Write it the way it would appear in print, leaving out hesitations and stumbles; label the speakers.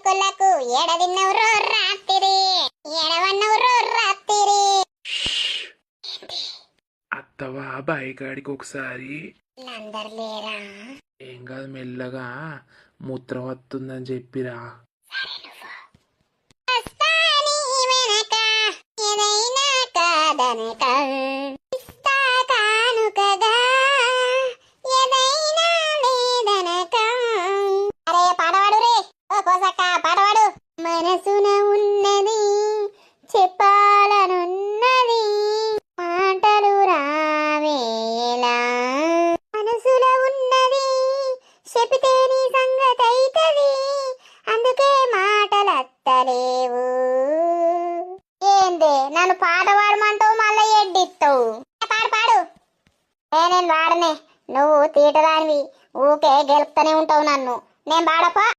Speaker 1: కొల్లకు ఏడదిన్నవరో రాత్రి ఏడవన్నవరో రాత్రి.
Speaker 2: అత్తవా బాయికాడికి ఒకసారి.
Speaker 1: అందరు లేరా?
Speaker 2: ఏం కాదు, మెల్లగా మూత్రం వస్తుందని చెప్పిరా.
Speaker 1: వస్తాని వెనక ఏదైనా కాదనక ఇస్తా కానుకగా ఏదైనా లేదనక. అరే పాడవాడు రే, ఓ కోసక్క పాడవాడు. మనసున ఉన్నది చెప్పాలనున్నది మాటలు రావేలా. మనసులో ఉన్నది చెబితే నీ సంగతి అయితది, అందుకే మాటలత్తలేవు. ఏంది నన్ను పాట పాడమంటావు మళ్ళీ ఎడ్డిస్తావు? పాడు పాడు. నేను పాడనే, నువ్వు తీటదానివి, ఊకే గెలుపుతూనే ఉంటావు నన్ను. నేను పాడపా.